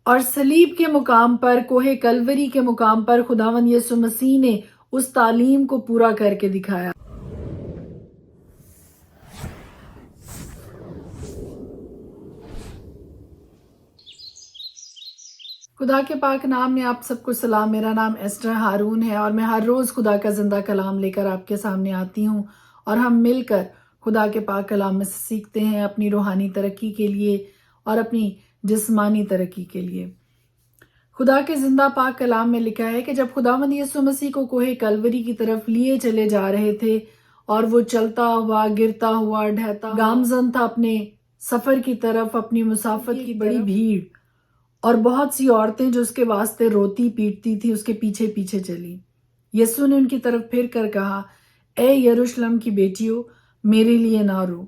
اور صلیب کے مقام پر، کوہ کلوری کے مقام پر خداوند یسوع مسیح نے اس تعلیم کو پورا کر کے دکھایا۔ خدا کے پاک نام میں آپ سب کو سلام۔ میرا نام ایسٹر ہارون ہے اور میں ہر روز خدا کا زندہ کلام لے کر آپ کے سامنے آتی ہوں، اور ہم مل کر خدا کے پاک کلام میں سے سیکھتے ہیں اپنی روحانی ترقی کے لیے اور اپنی جسمانی ترقی کے لیے۔ خدا کے زندہ پاک کلام میں لکھا ہے کہ جب خداوند یسوع مسیح کو کوہ کلوری کی طرف لیے چلے جا رہے تھے اور وہ چلتا ہوا، گرتا ہوا، ڈھہتا گامزن تھا اپنے سفر کی طرف، اپنی مسافت کی بڑی بھیڑ اور بہت سی عورتیں جو اس کے واسطے روتی پیٹتی تھی اس کے پیچھے پیچھے چلی۔ یسوع نے ان کی طرف پھر کر کہا، اے یروشلم کی بیٹیوں، میرے لیے نہ رو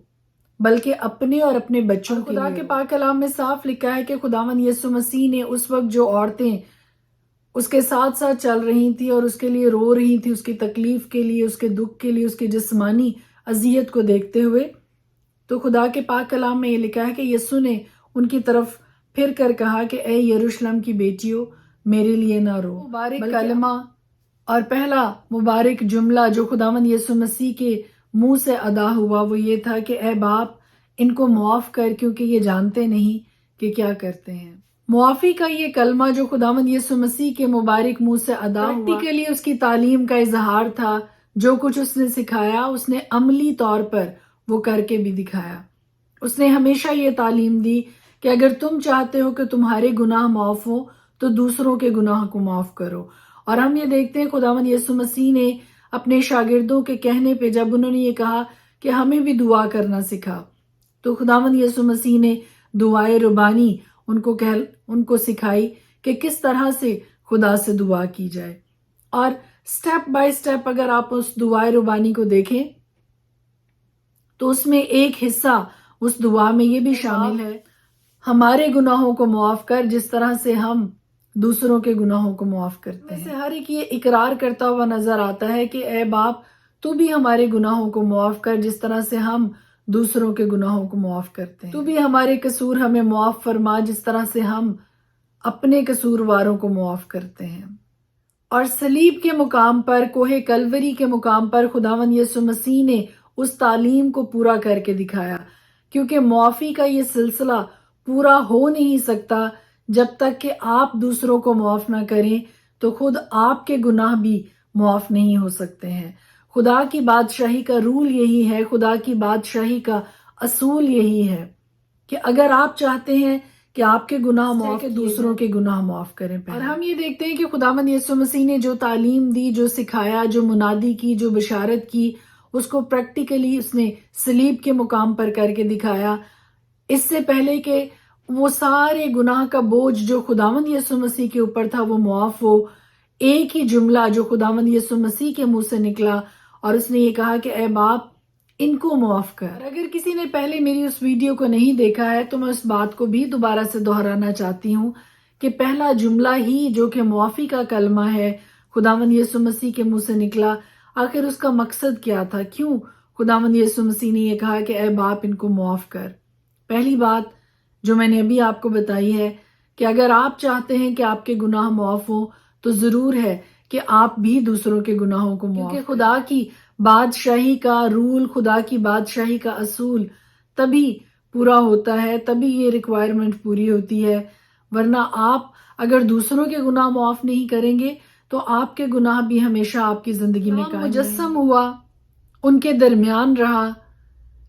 بلکہ اپنے اور اپنے بچوں کے لیے۔ خدا کے پاک کلام میں صاف لکھا ہے کہ خداوند یسوع مسیح نے اس وقت جو عورتیں اس کے ساتھ ساتھ چل رہی تھی اور اس کے لیے رو رہی تھی، اس کی تکلیف کے لیے، اس کے دکھ کے لیے، اس کی جسمانی اذیت کو دیکھتے ہوئے، تو خدا کے پاک کلام میں یہ لکھا ہے کہ یسوع نے ان کی طرف پھر کر کہا کہ اے یروشلم کی بیٹیوں، میرے لیے نہ رو۔ مبارک کلمہ اور پہلا مبارک جملہ جو خداوند یسوع مسیح کے منہ سے ادا ہوا وہ یہ تھا کہ اے باپ، ان کو معاف کر کیونکہ یہ جانتے نہیں کہ کیا کرتے ہیں۔ معافی کا یہ کلمہ جو خداوند یسوع مسیح کے مبارک منہ سے ادا ہوا، پریکٹیکلی اس کی تعلیم کا اظہار تھا۔ جو کچھ اس نے سکھایا اس نے عملی طور پر وہ کر کے بھی دکھایا۔ اس نے ہمیشہ یہ تعلیم دی کہ اگر تم چاہتے ہو کہ تمہارے گناہ معاف ہوں تو دوسروں کے گناہ کو معاف کرو۔ اور ہم یہ دیکھتے ہیں خداوند یسوع مسیح نے اپنے شاگردوں کے کہنے پہ جب انہوں نے یہ کہا کہ ہمیں بھی دعا کرنا سکھا، تو خداوند یسوع مسیح نے دعائے ربانی ان کو سکھائی کہ کس طرح سے خدا سے دعا کی جائے۔ اور سٹیپ بائی سٹیپ اگر آپ اس دعائے ربانی کو دیکھیں تو اس میں ایک حصہ اس دعا میں یہ بھی شامل ہے، ہمارے گناہوں کو معاف کر جس طرح سے ہم دوسروں کے گناہوں کو معاف کرتے ہیں۔ ہر ایک یہ اقرار کرتا ہوا نظر آتا ہے کہ اے باپ، تو بھی ہمارے گناہوں کو معاف کر جس طرح سے ہم دوسروں کے گناہوں کو معاف کرتے ہیں۔ تو بھی ہمارے قصور ہمیں معاف فرما جس طرح سے ہم اپنے قصورواروں کو معاف کرتے ہیں۔ اور صلیب کے مقام پر، کوہ کلوری کے مقام پر خداوند یسوع مسیح نے اس تعلیم کو پورا کر کے دکھایا، کیونکہ معافی کا یہ سلسلہ پورا ہو نہیں سکتا جب تک کہ آپ دوسروں کو معاف نہ کریں، تو خود آپ کے گناہ بھی معاف نہیں ہو سکتے ہیں۔ خدا کی بادشاہی کا رول یہی ہے، خدا کی بادشاہی کا اصول یہی ہے کہ اگر آپ چاہتے ہیں کہ آپ کے گناہ معاف، دوسروں کے گناہ معاف کریں پہلے۔ اور ہم یہ دیکھتے ہیں کہ خداوند یسوع مسیح نے جو تعلیم دی، جو سکھایا، جو منادی کی، جو بشارت کی، اس کو پریکٹیکلی اس نے صلیب کے مقام پر کر کے دکھایا۔ اس سے پہلے کہ وہ سارے گناہ کا بوجھ جو خداوند یسوع مسیح کے اوپر تھا وہ معاف ہو، ایک ہی جملہ جو خداوند یسوع مسیح کے منہ سے نکلا اور اس نے یہ کہا کہ اے باپ، ان کو معاف کر۔ اگر کسی نے پہلے میری اس ویڈیو کو نہیں دیکھا ہے تو میں اس بات کو بھی دوبارہ سے دہرانا چاہتی ہوں کہ پہلا جملہ ہی جو کہ معافی کا کلمہ ہے خداوند یسوع مسیح کے منہ سے نکلا، آخر اس کا مقصد کیا تھا؟ کیوں خداوند یسوع مسیح نے یہ کہا کہ اے باپ، ان کو معاف کر؟ پہلی بات جو میں نے ابھی آپ کو بتائی ہے کہ اگر آپ چاہتے ہیں کہ آپ کے گناہ معاف ہوں تو ضرور ہے کہ آپ بھی دوسروں کے گناہوں کو معاف کریں، کیونکہ خدا کی بادشاہی کا رول، خدا کی بادشاہی کا اصول تبھی پورا ہوتا ہے، تبھی یہ ریکوائرمنٹ پوری ہوتی ہے، ورنہ آپ اگر دوسروں کے گناہ معاف نہیں کریں گے تو آپ کے گناہ بھی ہمیشہ آپ کی زندگی میں قائم مجسم ہوا، ان کے درمیان رہا۔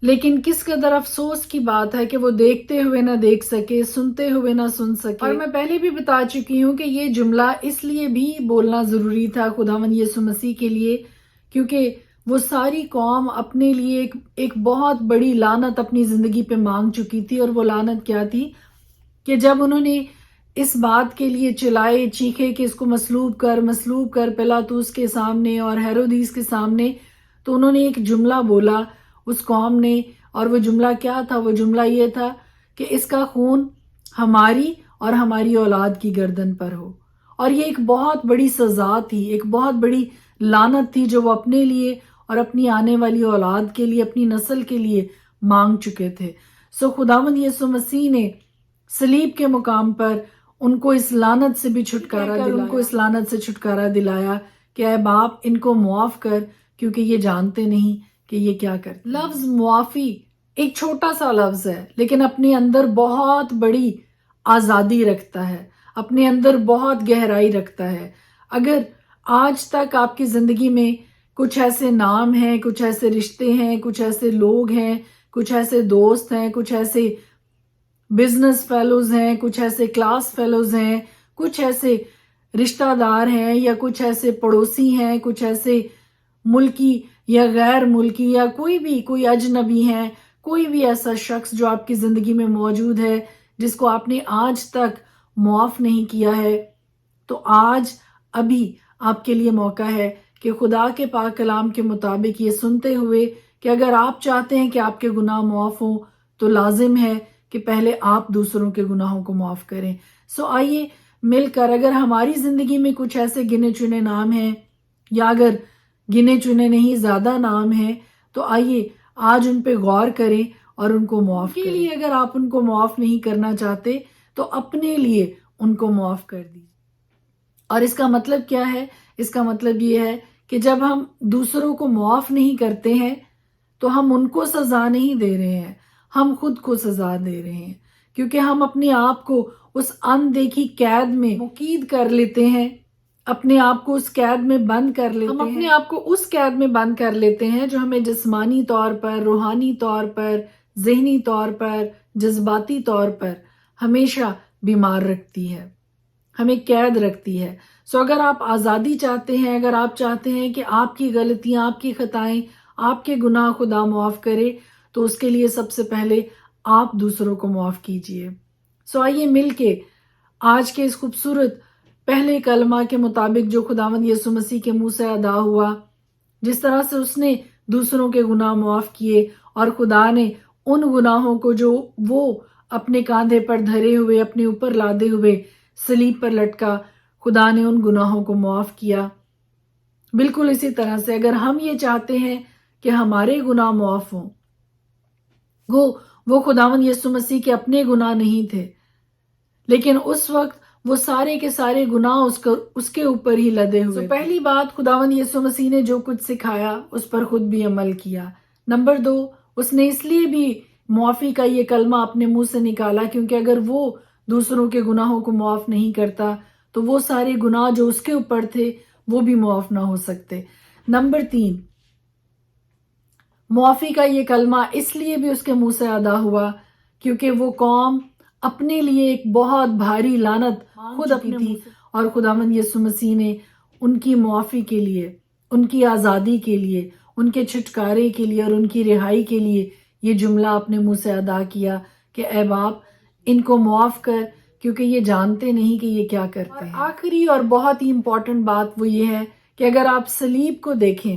لیکن کس قدر افسوس کی بات ہے کہ وہ دیکھتے ہوئے نہ دیکھ سکے، سنتے ہوئے نہ سن سکے۔ اور میں پہلے بھی بتا چکی ہوں کہ یہ جملہ اس لیے بھی بولنا ضروری تھا خداوند یسوع مسیح کے لیے کیونکہ وہ ساری قوم اپنے لیے ایک بہت بڑی لعنت اپنی زندگی پہ مانگ چکی تھی، اور وہ لعنت کیا تھی کہ جب انہوں نے اس بات کے لیے چلائے چیخے کہ اس کو مصلوب کر پلاطوس کے سامنے اور ہیرودیس کے سامنے، تو انہوں نے ایک جملہ بولا اس قوم نے، اور وہ جملہ کیا تھا؟ وہ جملہ یہ تھا کہ اس کا خون ہماری اور ہماری اولاد کی گردن پر ہو۔ اور یہ ایک بہت بڑی سزا تھی، ایک بہت بڑی لعنت تھی جو وہ اپنے لیے اور اپنی آنے والی اولاد کے لیے، اپنی نسل کے لیے مانگ چکے تھے۔ خداوند یسوع مسیح نے صلیب کے مقام پر ان کو اس لعنت سے بھی چھٹکارا دلایا، ان کو اس لعنت سے چھٹکارا دلایا کہ اے باپ ان کو معاف کر کیونکہ یہ جانتے نہیں کہ یہ کیا کرتے ہیں۔ لفظ معافی ایک چھوٹا سا لفظ ہے لیکن اپنے اندر بہت بڑی آزادی رکھتا ہے، اپنے اندر بہت گہرائی رکھتا ہے۔ اگر آج تک آپ کی زندگی میں کچھ ایسے نام ہیں، کچھ ایسے رشتے ہیں، کچھ ایسے لوگ ہیں، کچھ ایسے دوست ہیں، کچھ ایسے بزنس فیلوز ہیں، کچھ ایسے کلاس فیلوز ہیں، کچھ ایسے رشتہ دار ہیں، یا کچھ ایسے پڑوسی ہیں، کچھ ایسے ملکی یا غیر ملکی یا کوئی اجنبی ہیں، کوئی بھی ایسا شخص جو آپ کی زندگی میں موجود ہے جس کو آپ نے آج تک معاف نہیں کیا ہے، تو آج ابھی آپ کے لیے موقع ہے کہ خدا کے پاک کلام کے مطابق یہ سنتے ہوئے کہ اگر آپ چاہتے ہیں کہ آپ کے گناہ معاف ہوں تو لازم ہے کہ پہلے آپ دوسروں کے گناہوں کو معاف کریں۔ سو آئیے مل کر، اگر ہماری زندگی میں کچھ ایسے گنے چنے نام ہیں، یا اگر گنے چنے نہیں زیادہ نام ہیں، تو آئیے آج ان پہ غور کریں اور ان کو معاف کریں۔ کے لیے اگر آپ ان کو معاف نہیں کرنا چاہتے تو اپنے لیے ان کو معاف کر دیجیے۔ اور اس کا مطلب کیا ہے؟ اس کا مطلب یہ ہے کہ جب ہم دوسروں کو معاف نہیں کرتے ہیں تو ہم ان کو سزا نہیں دے رہے ہیں، ہم خود کو سزا دے رہے ہیں، کیونکہ ہم اپنے آپ کو اس اندیکھی قید میں مقید کر لیتے ہیں، اپنے آپ کو اس قید میں بند کر لیتے ہیں۔ ہم اپنے آپ کو اس قید میں بند کر لیتے ہیں جو ہمیں جسمانی طور پر، روحانی طور پر، ذہنی طور پر، جذباتی طور پر ہمیشہ بیمار رکھتی ہے، ہمیں قید رکھتی ہے۔ سو اگر آپ آزادی چاہتے ہیں، اگر آپ چاہتے ہیں کہ آپ کی غلطیاں، آپ کی خطائیں، آپ کے گناہ خدا معاف کرے، تو اس کے لیے سب سے پہلے آپ دوسروں کو معاف کیجئے۔ سو آئیے مل کے آج کے اس خوبصورت پہلے کلمہ کے مطابق جو خداوند یسوع مسیح کے منہ سے ادا ہوا، جس طرح سے اس نے دوسروں کے گناہ معاف کیے، اور خدا نے ان گناہوں کو جو وہ اپنے کاندھے پر دھرے ہوئے، اپنے اوپر لادے ہوئے صلیب پر لٹکا، خدا نے ان گناہوں کو معاف کیا۔ بالکل اسی طرح سے اگر ہم یہ چاہتے ہیں کہ ہمارے گناہ معاف ہوں، وہ خداوند یسوع مسیح کے اپنے گناہ نہیں تھے، لیکن اس وقت وہ سارے کے سارے گناہ اس کے اوپر ہی لدے ہوئے۔ پہلی بات، خداوند یسوع مسیح نے جو کچھ سکھایا اس پر خود بھی عمل کیا۔ نمبر 2، اس نے اس لیے بھی معافی کا یہ کلمہ اپنے منہ سے نکالا کیونکہ اگر وہ دوسروں کے گناہوں کو معاف نہیں کرتا تو وہ سارے گناہ جو اس کے اوپر تھے وہ بھی معاف نہ ہو سکتے۔ نمبر 3، معافی کا یہ کلمہ اس لیے بھی اس کے منہ سے ادا ہوا کیونکہ وہ قوم اپنے لیے ایک بہت بھاری لعنت خود اپنی تھی، اور خداوند یسوع مسیح نے ان کی معافی کے لیے، ان کی آزادی کے لیے، ان کے چھٹکارے کے لیے اور ان کی رہائی کے لیے یہ جملہ اپنے منہ سے ادا کیا کہ اے باپ ان کو معاف کر کیونکہ یہ جانتے نہیں کہ یہ کیا کرتے ہیں۔ آخری اور بہت ہی امپورٹنٹ بات وہ یہ ہے کہ اگر آپ صلیب کو دیکھیں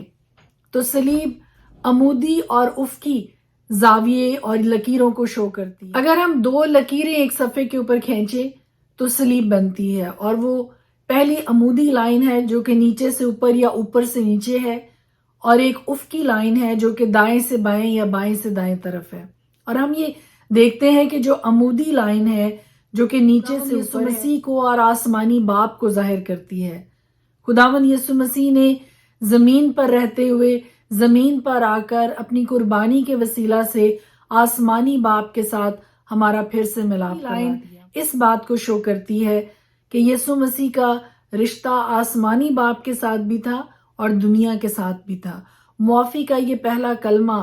تو صلیب عمودی اور افقی زاویے اور لکیروں کو شو کرتی ہے۔ اگر ہم 2 لکیریں ایک صفحے کے اوپر کھینچیں تو صلیب بنتی ہے، اور وہ پہلی عمودی لائن ہے جو کہ نیچے سے اوپر یا اوپر سے نیچے ہے، اور ایک افقی لائن ہے جو کہ دائیں سے بائیں یا بائیں سے دائیں طرف ہے۔ اور ہم یہ دیکھتے ہیں کہ جو عمودی لائن ہے جو کہ نیچے سے یسوع مسیح کو اور آسمانی باپ کو ظاہر کرتی ہے۔ خداوند یسوع مسیح نے زمین پر رہتے ہوئے، زمین پر آ کر اپنی قربانی کے وسیلہ سے آسمانی باپ کے ساتھ ہمارا پھر سے ملاپ کروا دیا۔ اس بات کو شو کرتی ہے کہ یسوع مسیح کا رشتہ آسمانی باپ کے ساتھ بھی تھا اور دنیا کے ساتھ بھی تھا۔ معافی کا یہ پہلا کلمہ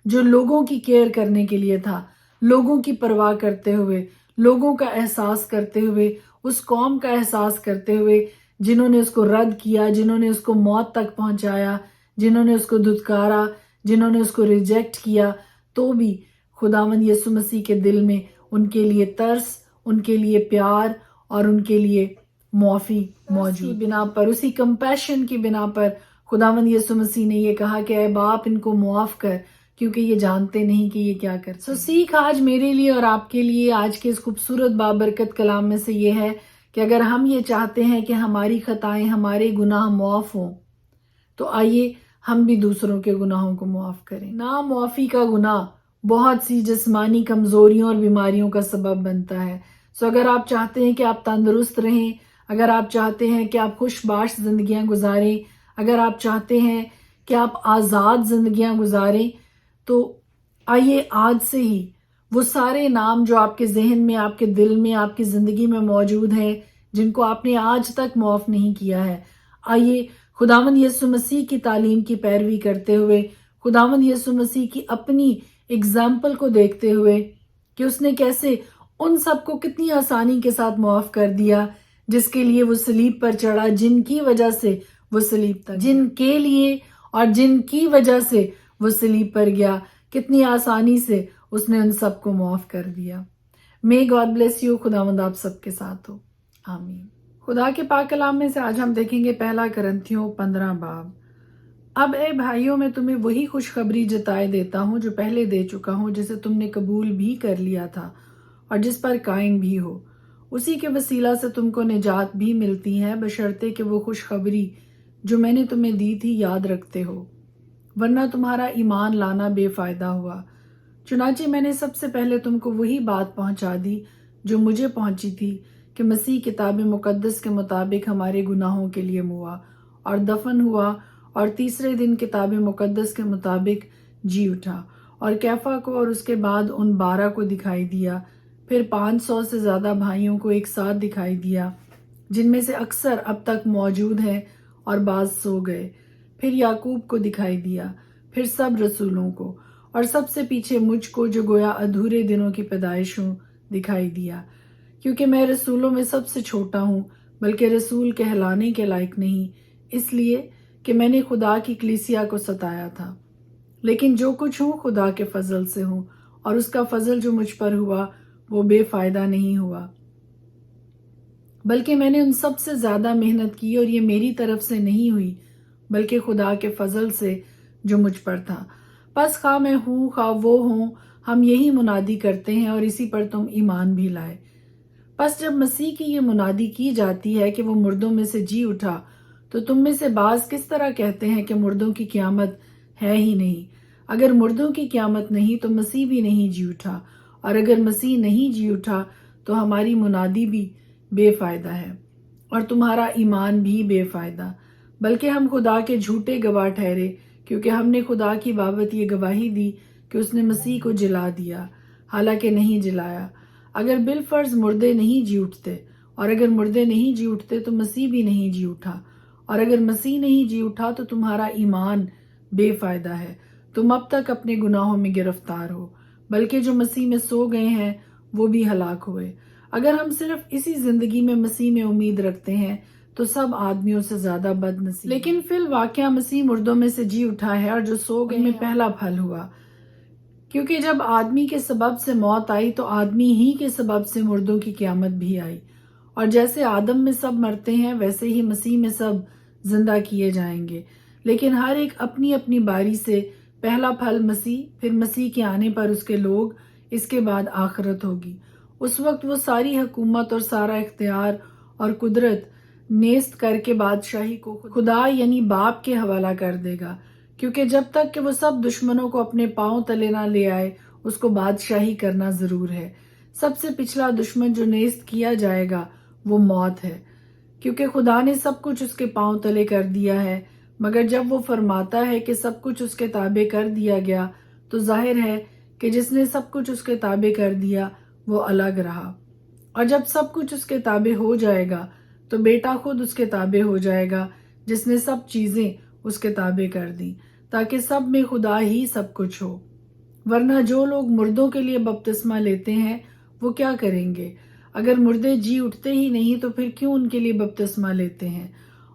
جو لوگوں کی کیئر کرنے کے لیے تھا، لوگوں کی پرواہ کرتے ہوئے، لوگوں کا احساس کرتے ہوئے، اس قوم کا احساس کرتے ہوئے جنہوں نے اس کو رد کیا، جنہوں نے اس کو موت تک پہنچایا، جنہوں نے اس کو دھتکارا، جنہوں نے اس کو ریجیکٹ کیا، تو بھی خداوند یسوع مسیح کے دل میں ان کے لیے ترس، ان کے لیے پیار اور ان کے لیے معافی موجود بنا پر، اسی کمپیشن کی بنا پر خداوند یسوع مسیح نے یہ کہا کہ اے باپ ان کو معاف کر کیونکہ یہ جانتے نہیں کہ یہ کیا کرتے۔ سو سیکھ آج میرے لیے اور آپ کے لیے آج کے اس خوبصورت بابرکت کلام میں سے یہ ہے کہ اگر ہم یہ چاہتے ہیں کہ ہماری خطائیں، ہمارے گناہ معاف ہوں، تو آئیے ہم بھی دوسروں کے گناہوں کو معاف کریں۔ نا معافی کا گناہ بہت سی جسمانی کمزوریوں اور بیماریوں کا سبب بنتا ہے۔ سو اگر آپ چاہتے ہیں کہ آپ تندرست رہیں، اگر آپ چاہتے ہیں کہ آپ خوش باش زندگیاں گزاریں، اگر آپ چاہتے ہیں کہ آپ آزاد زندگیاں گزاریں، تو آئیے آج سے ہی وہ سارے نام جو آپ کے ذہن میں، آپ کے دل میں، آپ کی زندگی میں موجود ہیں، جن کو آپ نے آج تک معاف نہیں کیا ہے، آئیے خداوند یسوع مسیح کی تعلیم کی پیروی کرتے ہوئے، خداوند یسوع مسیح کی اپنی اگزامپل کو دیکھتے ہوئے کہ اس نے کیسے ان سب کو کتنی آسانی کے ساتھ معاف کر دیا جس کے لیے وہ صلیب پر چڑھا، جن کی وجہ سے وہ صلیب تک، جن کے لیے اور جن کی وجہ سے وہ صلیب پر گیا، کتنی آسانی سے اس نے ان سب کو معاف کر دیا۔ May God bless you، خداوند آپ سب کے ساتھ ہو، آمین۔ خدا کے پاک کلام میں سے آج ہم دیکھیں گے پہلا کرنتھیوں 15 باب۔ اب اے بھائیوں، میں تمہیں وہی خوشخبری جتائے دیتا ہوں جو پہلے دے چکا ہوں، جسے تم نے قبول بھی کر لیا تھا اور جس پر قائم بھی ہو۔ اسی کے وسیلہ سے تم کو نجات بھی ملتی ہے، بشرطے کہ وہ خوشخبری جو میں نے تمہیں دی تھی یاد رکھتے ہو، ورنہ تمہارا ایمان لانا بے فائدہ ہوا۔ چنانچہ میں نے سب سے پہلے تم کو وہی بات پہنچا دی جو مجھے پہنچی تھی، کہ مسیح کتاب مقدس کے مطابق ہمارے گناہوں کے لیے موا اور دفن ہوا، اور تیسرے دن کتاب مقدس کے مطابق جی اٹھا، اور کیفا کو اور اس کے بعد ان 12 کو دکھائی دیا، پھر 500 سے زیادہ بھائیوں کو ایک ساتھ دکھائی دیا، جن میں سے اکثر اب تک موجود ہیں اور بعض سو گئے، پھر یعقوب کو دکھائی دیا، پھر سب رسولوں کو، اور سب سے پیچھے مجھ کو جو گویا ادھورے دنوں کی پیدائش ہوں دکھائی دیا، کیونکہ میں رسولوں میں سب سے چھوٹا ہوں، بلکہ رسول کہلانے کے لائق نہیں، اس لیے کہ میں نے خدا کی کلیسیا کو ستایا تھا۔ لیکن جو کچھ ہوں خدا کے فضل سے ہوں، اور اس کا فضل جو مجھ پر ہوا وہ بے فائدہ نہیں ہوا، بلکہ میں نے ان سب سے زیادہ محنت کی، اور یہ میری طرف سے نہیں ہوئی بلکہ خدا کے فضل سے جو مجھ پر تھا۔ پس خواہ میں ہوں خواہ وہ ہوں، ہم یہی منادی کرتے ہیں، اور اسی پر تم ایمان بھی لائے۔ پس جب مسیح کی یہ منادی کی جاتی ہے کہ وہ مردوں میں سے جی اٹھا، تو تم میں سے بعض کس طرح کہتے ہیں کہ مردوں کی قیامت ہے ہی نہیں؟ اگر مردوں کی قیامت نہیں تو مسیح بھی نہیں جی اٹھا، اور اگر مسیح نہیں جی اٹھا تو ہماری منادی بھی بے فائدہ ہے، اور تمہارا ایمان بھی بے فائدہ، بلکہ ہم خدا کے جھوٹے گواہ ٹھہرے، کیونکہ ہم نے خدا کی بابت یہ گواہی دی کہ اس نے مسیح کو جلا دیا، حالانکہ نہیں جلایا۔ اگر بالفرض مردے نہیں جی اٹھتے، اور اگر مردے نہیں جی اٹھتے تو مسیح بھی نہیں جی اٹھا، اور اگر مسیح نہیں جی اٹھا تو تمہارا ایمان بے فائدہ ہے، تم اب تک اپنے گناہوں میں گرفتار ہو، بلکہ جو مسیح میں سو گئے ہیں وہ بھی ہلاک ہوئے۔ اگر ہم صرف اسی زندگی میں مسیح میں امید رکھتے ہیں تو سب آدمیوں سے زیادہ بد نصیب، لیکن فی الواقعہ مسیح مردوں میں سے جی اٹھا ہے، اور جو سو گئے میں پہلا پھل ہوا، کیونکہ جب آدمی کے سبب سے موت آئی تو آدمی ہی کے سبب سے مردوں کی قیامت بھی آئی، اور جیسے آدم میں سب مرتے ہیں ویسے ہی مسیح میں سب زندہ کیے جائیں گے، لیکن ہر ایک اپنی اپنی باری سے، پہلا پھل مسیح، پھر مسیح کے آنے پر اس کے لوگ، اس کے بعد آخرت ہوگی۔ اس وقت وہ ساری حکومت اور سارا اختیار اور قدرت نیست کر کے بادشاہی کو خدا یعنی باپ کے حوالہ کر دے گا، کیونکہ جب تک کہ وہ سب دشمنوں کو اپنے پاؤں تلے نہ لے آئے اس کو بادشاہی کرنا ضرور ہے۔ سب سے پچھلا دشمن جو نیست کیا جائے گا وہ موت ہے، کیونکہ خدا نے سب کچھ اس کے پاؤں تلے کر دیا ہے، مگر جب وہ فرماتا ہے کہ سب کچھ اس کے تابع کر دیا گیا تو ظاہر ہے کہ جس نے سب کچھ اس کے تابع کر دیا وہ الگ رہا، اور جب سب کچھ اس کے تابع ہو جائے گا تو بیٹا خود اس کے تابع ہو جائے گا، جس نے سب چیزیں اس کے تابع کر دیں، تاکہ سب میں خدا ہی سب کچھ ہو۔ ورنہ جو لوگ مردوں کے لیے بپتسمہ لیتے ہیں وہ کیا کریں گے؟ اگر مردے جی اٹھتے ہی نہیں تو پھر کیوں ان کے لیے بپتسمہ لیتے ہیں؟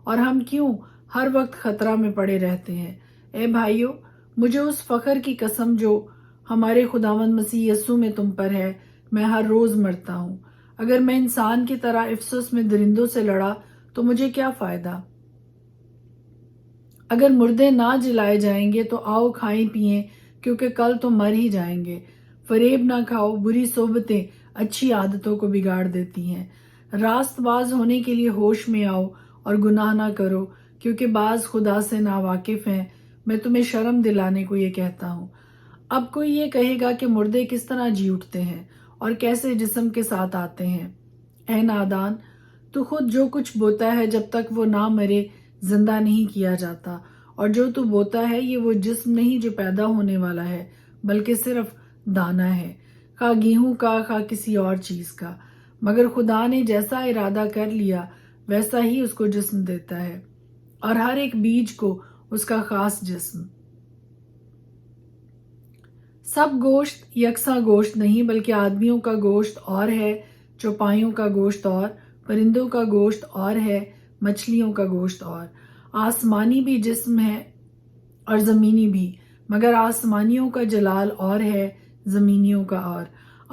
اور ہم کیوں ہر وقت خطرہ میں پڑے رہتے ہیں؟ اے بھائیو، مجھے اس فخر کی قسم جو ہمارے خداوند مسیح یسوع میں تم پر ہے، میں ہر روز مرتا ہوں۔ اگر میں انسان کی طرح افسوس میں درندوں سے لڑا تو مجھے کیا فائدہ؟ اگر مردے نہ جلائے جائیں گے تو آؤ کھائیں پیئیں، کیونکہ کل تو مر ہی جائیں گے۔ فریب نہ کھاؤ، بری صحبتیں اچھی عادتوں کو بگاڑ دیتی ہیں۔ راست باز ہونے کے لیے ہوش میں آؤ اور گناہ نہ کرو، کیونکہ بعض خدا سے ناواقف ہیں۔ میں تمہیں شرم دلانے کو یہ کہتا ہوں۔ اب کوئی یہ کہے گا کہ مردے کس طرح جی اٹھتے ہیں، اور کیسے جسم کے ساتھ آتے ہیں۔ اے نادان، تو خود جو کچھ بوتا ہے جب تک وہ نہ مرے زندہ نہیں کیا جاتا، اور جو تو بوتا ہے یہ وہ جسم نہیں جو پیدا ہونے والا ہے، بلکہ صرف دانہ ہے، خواہ گیہوں کا خواہ کسی اور چیز کا۔ مگر خدا نے جیسا ارادہ کر لیا ویسا ہی اس کو جسم دیتا ہے، اور ہر ایک بیج کو اس کا خاص جسم۔ سب گوشت یکساں گوشت نہیں، بلکہ آدمیوں کا گوشت اور ہے، چوپایوں کا گوشت اور، پرندوں کا گوشت اور ہے، مچھلیوں کا گوشت اور۔ آسمانی بھی جسم ہے اور زمینی بھی، مگر آسمانیوں کا جلال اور ہے، زمینیوں کا اور۔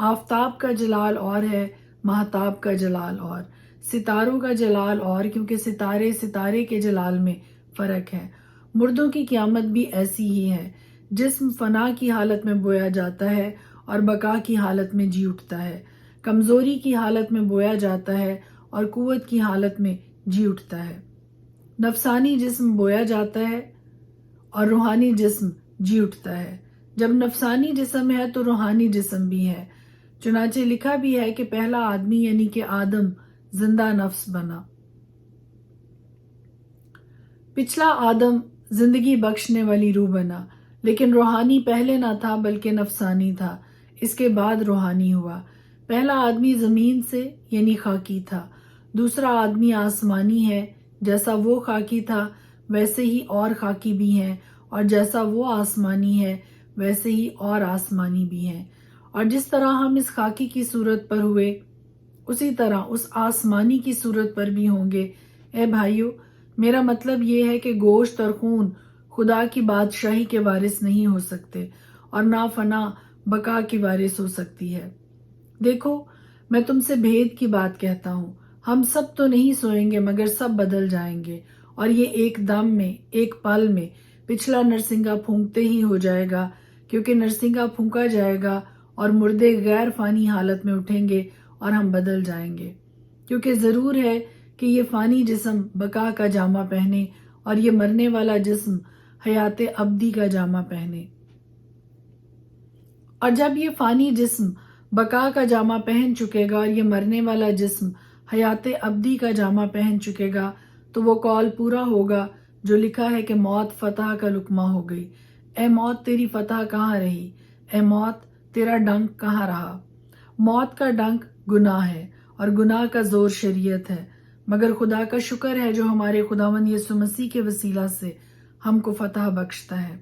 آفتاب کا جلال اور ہے، مہتاب کا جلال اور۔ ستاروں کا جلال اور، کیونکہ ستارے ستارے کے جلال میں فرق ہے۔ مردوں کی قیامت بھی ایسی ہی ہے۔ جسم فنا کی حالت میں بویا جاتا ہے اور بقا کی حالت میں جی اٹھتا ہے۔ کمزوری کی حالت میں بویا جاتا ہے اور قوت کی حالت میں جی اٹھتا ہے۔ نفسانی جسم بویا جاتا ہے اور روحانی جسم جی اٹھتا ہے۔ جب نفسانی جسم ہے تو روحانی جسم بھی ہے۔ چنانچہ لکھا بھی ہے کہ پہلا آدمی یعنی کہ آدم زندہ نفس بنا۔ پچھلا آدم زندگی بخشنے والی روح بنا، لیکن روحانی پہلے نہ تھا بلکہ نفسانی تھا، اس کے بعد روحانی ہوا۔ پہلا آدمی زمین سے یعنی خاکی تھا، دوسرا آدمی آسمانی ہے۔ جیسا وہ خاکی تھا ویسے ہی اور خاکی بھی ہیں، اور جیسا وہ آسمانی ہے ویسے ہی اور آسمانی بھی ہیں۔ اور جس طرح ہم اس خاکی کی صورت پر ہوئے اسی طرح اس آسمانی کی صورت پر بھی ہوں گے۔ اے بھائیو، میرا مطلب یہ ہے کہ گوشت اور خون خدا کی بادشاہی کے وارث نہیں ہو سکتے، اور نہ فنا بقا کی وارث ہو سکتی ہے۔ دیکھو، میں تم سے بھید کی بات کہتا ہوں، ہم سب تو نہیں سوئیں گے مگر سب بدل جائیں گے، اور یہ ایک دم میں، ایک پل میں، پچھلا نرسنگا پھونکتے ہی ہو جائے گا، کیونکہ نرسنگا پھونکا جائے گا اور مردے غیر فانی حالت میں اٹھیں گے اور ہم بدل جائیں گے۔ کیونکہ ضرور ہے کہ یہ فانی جسم بقا کا جامہ پہنے اور یہ مرنے والا جسم حیات ابدی کا جامہ پہنے۔ اور جب یہ فانی جسم بقا کا جامہ پہن چکے گا اور یہ مرنے والا جسم حیات ابدی کا جامہ پہن چکے گا، تو وہ قول پورا ہوگا جو لکھا ہے کہ موت فتح کا لقمہ ہو گئی۔ اے موت، تیری فتح کہاں رہی؟ اے موت، تیرا ڈنک کہاں رہا؟ موت کا ڈنک گناہ ہے اور گناہ کا زور شریعت ہے، مگر خدا کا شکر ہے جو ہمارے خداوند یسوع مسیح کے وسیلہ سے ہم کو فتح بخشتا ہے۔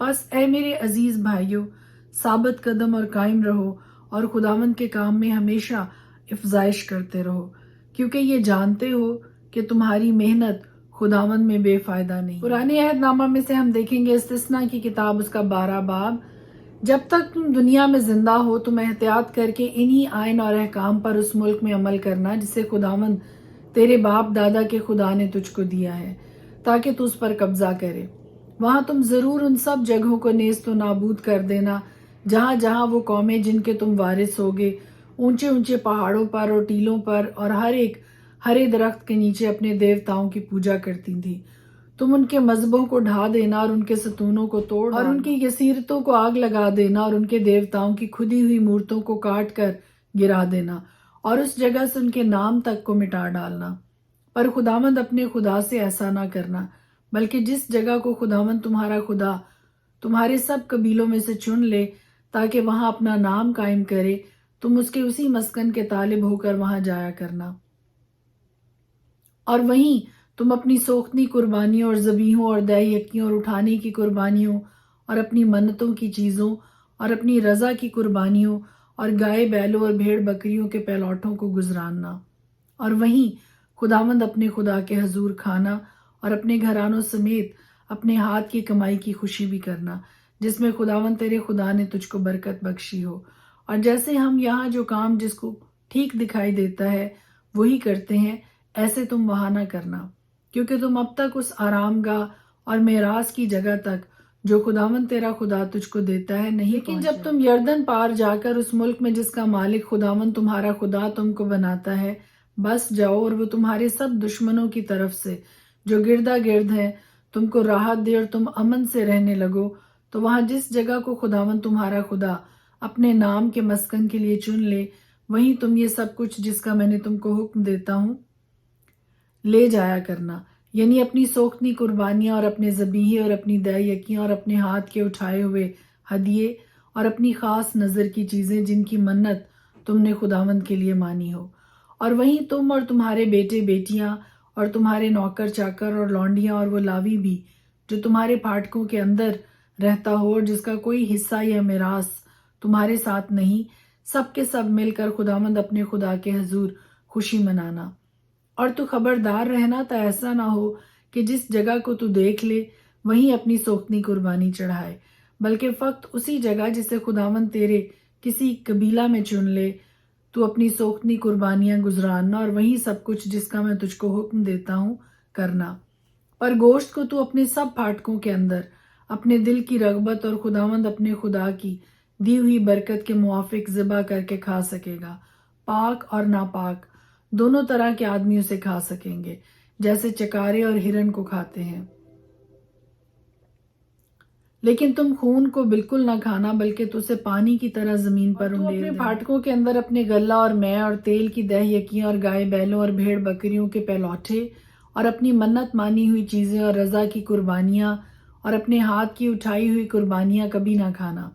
بس اے میرے عزیز بھائیو، ثابت قدم اور قائم رہو، اور خداوند کے کام میں ہمیشہ افزائش کرتے رہو، کیونکہ یہ جانتے ہو کہ تمہاری محنت خداوند میں بے فائدہ نہیں۔ پرانے عہد نامہ میں سے ہم دیکھیں گے استثنا کی کتاب، اس کا 12 باب۔ جب تک تم دنیا میں زندہ ہو تم احتیاط کر کے انہی آئین اور احکام پر اس ملک میں عمل کرنا جسے خداوند تیرے باپ دادا کے خدا نے تجھ کو دیا ہے، تاکہ تو اس پر قبضہ کرے۔ وہاں تم ضرور ان سب جگہوں کو نیست و نابود کر دینا جہاں جہاں وہ قومیں جن کے تم وارث ہوگے اونچے اونچے پہاڑوں پر اور ٹیلوں پر اور ہر ایک ہرے درخت کے نیچے اپنے دیوتاؤں کی پوجا کرتی تھیں۔ تم ان کے مذہبوں کو ڈھا دینا اور ان کے ستونوں کو توڑ اور ان کی یسیرتوں کو آگ لگا دینا اور ان کے دیوتاؤں کی کھدی ہوئی مورتوں کو کاٹ کر گرا دینا اور اس جگہ سے ان کے نام تک کو مٹا ڈالنا۔ پر خداوند اپنے خدا سے ایسا نہ کرنا، بلکہ جس جگہ کو خداوند تمہارا خدا تمہارے سب قبیلوں میں سے چن لے تاکہ وہاں اپنا نام قائم کرے، تم اس کے اسی مسکن کے طالب ہو کر وہاں جایا کرنا، اور وہیں تم اپنی سوختنی قربانیوں اور ذبیحوں اور دہیکیوں اور اٹھانے کی قربانیوں اور اپنی منتوں کی چیزوں اور اپنی رضا کی قربانیوں اور گائے بیلوں اور بھیڑ بکریوں کے پہلوٹوں کو گزراننا، اور وہیں خداوند اپنے خدا کے حضور کھانا اور اپنے گھرانوں سمیت اپنے ہاتھ کی کمائی کی خوشی بھی کرنا، جس میں خداوند تیرے خدا نے تجھ کو برکت بخشی ہو۔ اور جیسے ہم یہاں جو کام جس کو ٹھیک دکھائی دیتا ہے وہی کرتے ہیں، ایسے تم وہاں نہ کرنا، کیونکہ تم اب تک اس آرام گاہ اور میراث کی جگہ تک جو خداوند تیرا خدا تجھ کو دیتا ہے نہیں لیکن جب تم یردن پار جا کر اس ملک میں جس کا مالک خداوند تمہارا خدا تم کو بناتا ہے بس جاؤ، اور وہ تمہارے سب دشمنوں کی طرف سے جو گردا گرد ہیں تم کو راحت دے اور تم امن سے رہنے لگو، تو وہاں جس جگہ کو خداوند تمہارا خدا اپنے نام کے مسکن کے لیے چن لے، وہیں تم یہ سب کچھ جس کا میں نے تم کو حکم دیتا ہوں لے جایا کرنا، یعنی اپنی سوختنی قربانیاں اور اپنے ذبیحے اور اپنی دہ یکیاں اور اپنے ہاتھ کے اٹھائے ہوئے ہدیے اور اپنی خاص نظر کی چیزیں جن کی منت تم نے خداوند کے لیے مانی ہو۔ اور وہیں تم اور تمہارے بیٹے بیٹیاں اور تمہارے نوکر چاکر اور لونڈیاں اور وہ لاوی بھی جو تمہارے پھاٹکوں کے اندر رہتا ہو اور جس کا کوئی حصہ یا میراث تمہارے ساتھ نہیں، سب کے سب مل کر خداوند اپنے خدا کے حضور خوشی منانا۔ اور تو خبردار رہنا تا ایسا نہ ہو کہ جس جگہ کو تو دیکھ لے وہیں اپنی سوختنی قربانی چڑھائے، بلکہ فقط اسی جگہ جسے خداوند تیرے کسی قبیلہ میں چن لے تو اپنی سوختنی قربانیاں گزراننا اور وہیں سب کچھ جس کا میں تجھ کو حکم دیتا ہوں کرنا۔ پر گوشت کو تو اپنے سب پھاٹکوں کے اندر اپنے دل کی رغبت اور خداوند اپنے خدا کی دی ہوئی برکت کے موافق ذبح کر کے کھا سکے گا۔ پاک اور ناپاک دونوں طرح کے آدمی اسے کھا سکیں گے، جیسے چکارے اور ہرن کو کھاتے ہیں۔ لیکن تم خون کو بالکل نہ کھانا، بلکہ تو اسے پانی کی طرح زمین پر انڈیل دینا۔ اپنے پھاٹکوں کے اندر اپنے غلہ اور مے اور تیل کی دہ یکیاں اور گائے بیلوں اور بھیڑ بکریوں کے پہلوٹے اور اپنی منت مانی ہوئی چیزیں اور رضا کی قربانیاں اور اپنے ہاتھ کی اٹھائی ہوئی قربانیاں کبھی نہ کھانا،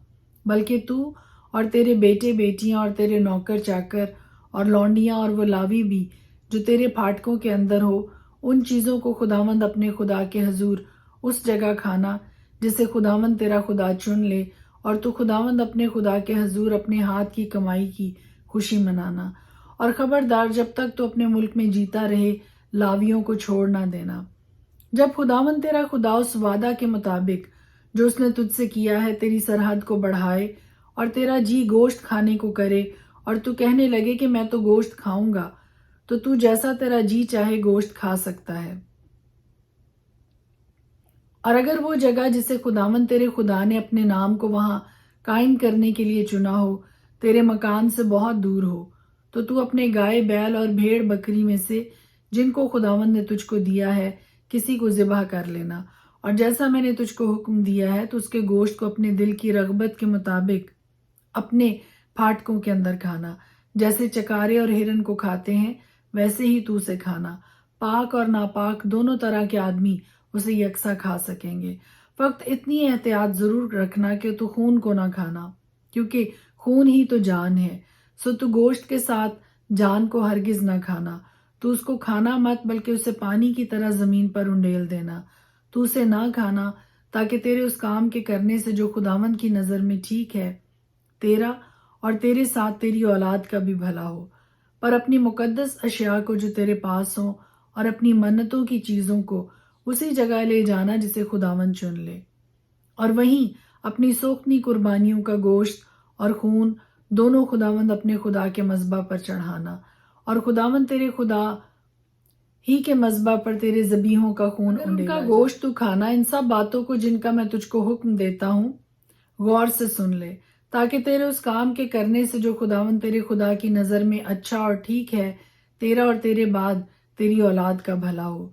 بلکہ تو اور تیرے بیٹے بیٹیاں اور تیرے نوکر چاکر اور لونڈیاں اور وہ لاوی بھی جو تیرے پھاٹکوں کے اندر ہو، ان چیزوں کو خداوند اپنے خدا کے حضور اس جگہ کھانا جسے خداوند تیرا خدا چن لے، اور تو خداوند اپنے خدا کے حضور اپنے ہاتھ کی کمائی کی خوشی منانا۔ اور خبردار جب تک تو اپنے ملک میں جیتا رہے لاویوں کو چھوڑ نہ دینا۔ جب خداوند تیرا خدا اس وعدہ کے مطابق جو اس نے تجھ سے کیا ہے تیری سرحد کو بڑھائے اور تیرا جی گوشت کھانے کو کرے اور تو کہنے لگے کہ میں تو گوشت کھاؤں گا، تو جیسا تیرا جی چاہے گوشت کھا سکتا ہے۔ اور اگر وہ جگہ جسے خداوند تیرے خدا نے اپنے نام کو وہاں قائم کرنے کے لیے چنا ہو تیرے مکان سے بہت دور ہو، تو اپنے گائے بیل اور بھیڑ بکری میں سے جن کو خداوند نے تجھ کو دیا ہے کسی کو ذبح کر لینا، اور جیسا میں نے تجھ کو حکم دیا ہے تو اس کے گوشت کو اپنے دل کی رغبت کے مطابق اپنے پھاٹکوں کے اندر کھانا، جیسے چکارے اور ہرن کو کھاتے ہیں ویسے ہی تو اسے کھانا۔ پاک اور ناپاک دونوں طرح کے آدمی اسے یکساں کھا سکیں گے۔ فقط اتنی احتیاط ضرور رکھنا کہ تو خون کو نہ کھانا، کیونکہ خون ہی تو جان ہے، سو تو گوشت کے ساتھ جان کو ہرگز نہ کھانا۔ تو اس کو کھانا مت، بلکہ اسے پانی کی طرح زمین پر انڈیل دینا۔ تو اسے نہ کھانا تاکہ تیرے اس کام کے کرنے سے جو خداوند کی نظر میں ٹھیک ہے تیرا اور تیرے ساتھ تیری اولاد کا بھی بھلا ہو۔ پر اپنی مقدس اشیاء کو جو تیرے پاس ہوں اور اپنی منتوں کی چیزوں کو اسی جگہ لے جانا جسے خداوند چن لے، اور وہیں اپنی سوختنی قربانیوں کا گوشت اور خون دونوں خداوند اپنے خدا کے مذبح پر چڑھانا، اور خداوند تیرے خدا ہی کے مذبح پر تیرے ذبیحوں کا خون ان کا گوشت تو کھانا۔ ان سب باتوں کو جن کا میں تجھ کو حکم دیتا ہوں غور سے سن لے، تاکہ تیرے اس کام کے کرنے سے جو خداوند تیرے خدا کی نظر میں اچھا اور ٹھیک ہے تیرا اور تیرے بعد تیری اولاد کا بھلا ہو۔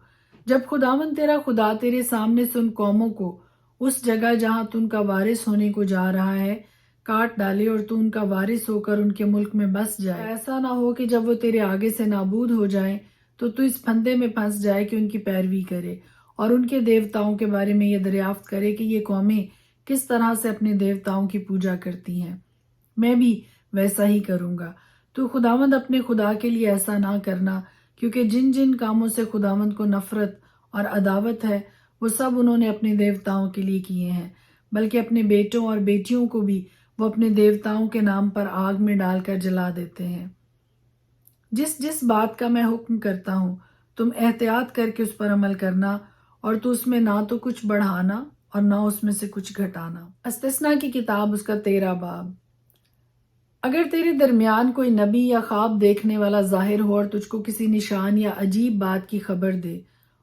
جب خداوند تیرا خدا تیرے سامنے سے ان قوموں کو اس جگہ جہاں تو ان کا وارث ہونے کو جا رہا ہے کاٹ ڈالے اور تو ان کا وارث ہو کر ان کے ملک میں بس جائے، ایسا نہ ہو کہ جب وہ تیرے آگے سے نابود ہو جائیں تو اس پھندے میں پھنس جائے کہ ان کی پیروی کرے اور ان کے دیوتاؤں کے بارے میں یہ دریافت کرے کہ یہ قومیں کس طرح سے اپنے دیوتاؤں کی پوجا کرتی ہیں، میں بھی ویسا ہی کروں گا۔ تو خداوند اپنے خدا کے لیے ایسا نہ کرنا، کیونکہ جن جن کاموں سے خداوند کو نفرت اور عداوت ہے وہ سب انہوں نے اپنے دیوتاؤں کے لیے کیے ہیں، بلکہ اپنے بیٹوں اور بیٹیوں کو بھی وہ اپنے دیوتاؤں کے نام پر آگ میں ڈال کر جلا دیتے ہیں۔ جس جس بات کا میں حکم کرتا ہوں تم احتیاط کر کے اس پر عمل کرنا، اور تو اس میں نہ تو کچھ بڑھانا اور نہ اس میں سے کچھ گھٹانا۔ استثنا کی کتاب اس کا 13 باب۔ اگر تیرے درمیان کوئی نبی یا خواب دیکھنے والا ظاہر ہو اور تجھ کو کسی نشان یا عجیب بات کی خبر دے،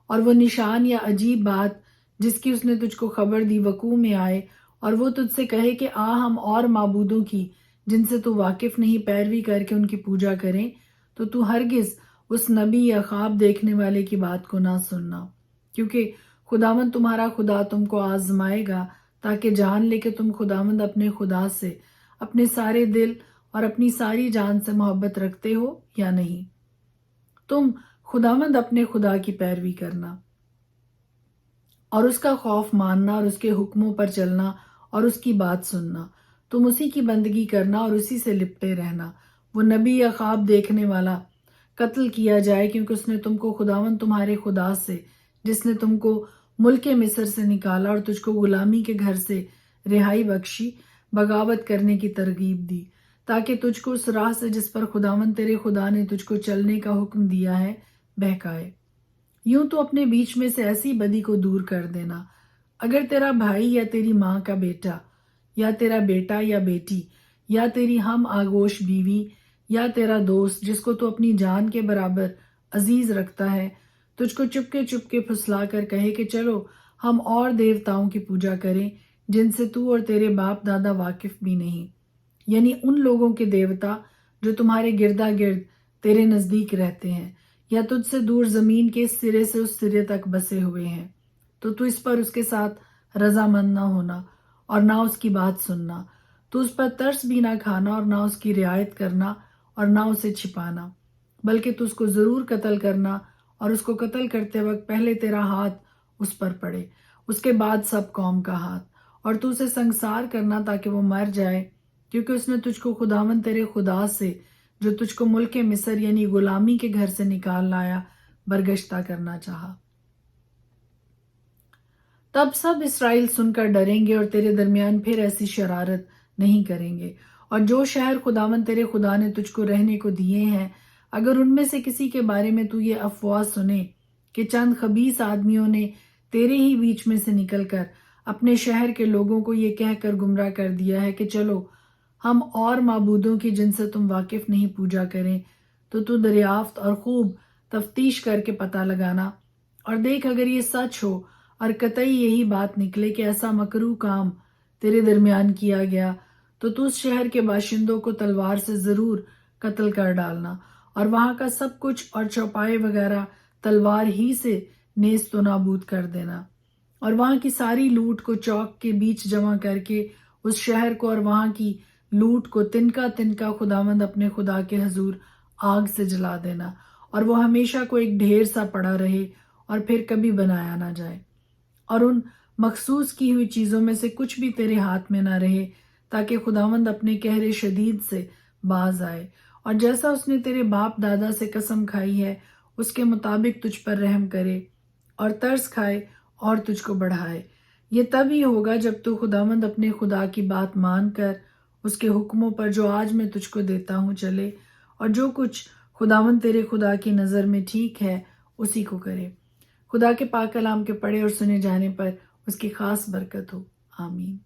اور وہ نشان یا عجیب بات جس کی اس نے تجھ کو خبر دی وقوع میں آئے، اور وہ تجھ سے کہے کہ ہم اور معبودوں کی جن سے تو واقف نہیں پیروی کر کے ان کی پوجا کریں، تو ہرگز اس نبی یا خواب دیکھنے والے کی بات کو نہ سننا، کیونکہ خداوند تمہارا خدا تم کو آزمائے گا تاکہ جان لے کہ تم خداوند اپنے خدا سے اپنے سارے دل اور اپنی ساری جان سے محبت رکھتے ہو یا نہیں؟ تم خداوند اپنے خدا کی پیروی کرنا اور اس کا خوف ماننا اور اس کے حکموں پر چلنا اور اس کی بات سننا. تم اسی کی بندگی کرنا اور اسی سے لپٹے رہنا. وہ نبی یا خواب دیکھنے والا قتل کیا جائے، کیونکہ اس نے تم کو خداوند تمہارے خدا سے، جس نے تم کو ملک مصر سے نکالا اور تجھ کو غلامی کے گھر سے رہائی بخشی، بغاوت کرنے کی ترغیب دی، تاکہ تجھ کو اس راہ سے جس پر خداوند تیرے خدا نے تجھ کو چلنے کا حکم دیا ہے بہکائے. یوں تو اپنے بیچ میں سے ایسی بدی کو دور کر دینا. اگر تیرا بھائی یا تیری ماں کا بیٹا یا تیرا بیٹا یا بیٹی یا تیری ہم آغوش بیوی یا تیرا دوست جس کو تو اپنی جان کے برابر عزیز رکھتا ہے، تجھ کو چپ کے پھسلا کر کہے کہ چلو ہم اور دیوتاؤں کی پوجا کریں جن سے تو اور تیرے باپ دادا واقف بھی نہیں، یعنی ان لوگوں کے دیوتا جو تمہارے گردا گرد تیرے نزدیک رہتے ہیں یا تجھ سے دور زمین کے اس سرے سے اس سرے تک بسے ہوئے ہیں، تو اس پر اس کے ساتھ رضامند نہ ہونا اور نہ اس کی بات سننا. تو اس پر ترس بھی نہ کھانا اور نہ اس کی رعایت کرنا اور نہ اسے چھپانا، بلکہ تو اس کو ضرور قتل کرنا، اور اس کو قتل کرتے وقت پہلے تیرا ہاتھ اس پر پڑے، اس کے بعد سب قوم کا ہاتھ، اور تو اسے سنگسار کرنا تاکہ وہ مر جائے، کیونکہ اس نے تجھ کو خداوند تیرے خدا سے جو تجھ کو ملک مصر یعنی غلامی کے گھر سے نکال لایا برگشتہ کرنا چاہا. تب سب اسرائیل سن کر ڈریں گے اور تیرے درمیان پھر ایسی شرارت نہیں کریں گے. اور جو شہر خداوند تیرے خدا نے تجھ کو رہنے کو دیے ہیں، اگر ان میں سے کسی کے بارے میں تو یہ افواہ سنے کہ چند خبیث آدمیوں نے تیرے ہی بیچ میں سے نکل کر اپنے شہر کے لوگوں کو یہ کہہ کر گمراہ کر دیا ہے کہ چلو ہم اور معبودوں کی جن سے تم واقف نہیں پوجا کریں، تو دریافت اور خوب تفتیش کر کے پتہ لگانا اور دیکھ اگر یہ سچ ہو اور قطعی یہی بات نکلے کہ ایسا مکروہ کام تیرے درمیان کیا گیا، تو اس شہر کے باشندوں کو تلوار سے ضرور قتل کر ڈالنا اور وہاں کا سب کچھ اور چوپائے وغیرہ تلوار ہی سے نیست و نابود کر دینا، اور وہاں کی ساری لوٹ کو چوک کے بیچ جمع کر کے اس شہر کو اور وہاں کی لوٹ کو تنکا تنکا خداوند اپنے خدا کے حضور آگ سے جلا دینا، اور وہ ہمیشہ کو ایک ڈھیر سا پڑا رہے اور پھر کبھی بنایا نہ جائے. اور ان مخصوص کی ہوئی چیزوں میں سے کچھ بھی تیرے ہاتھ میں نہ رہے، تاکہ خداوند اپنے قہر شدید سے باز آئے اور جیسا اس نے تیرے باپ دادا سے قسم کھائی ہے اس کے مطابق تجھ پر رحم کرے اور ترس کھائے اور تجھ کو بڑھائے. یہ تب ہی ہوگا جب تو خداوند اپنے خدا کی بات مان کر اس کے حکموں پر جو آج میں تجھ کو دیتا ہوں چلے، اور جو کچھ خداوند تیرے خدا کی نظر میں ٹھیک ہے اسی کو کرے. خدا کے پاک کلام کے پڑھے اور سنے جانے پر اس کی خاص برکت ہو. آمین.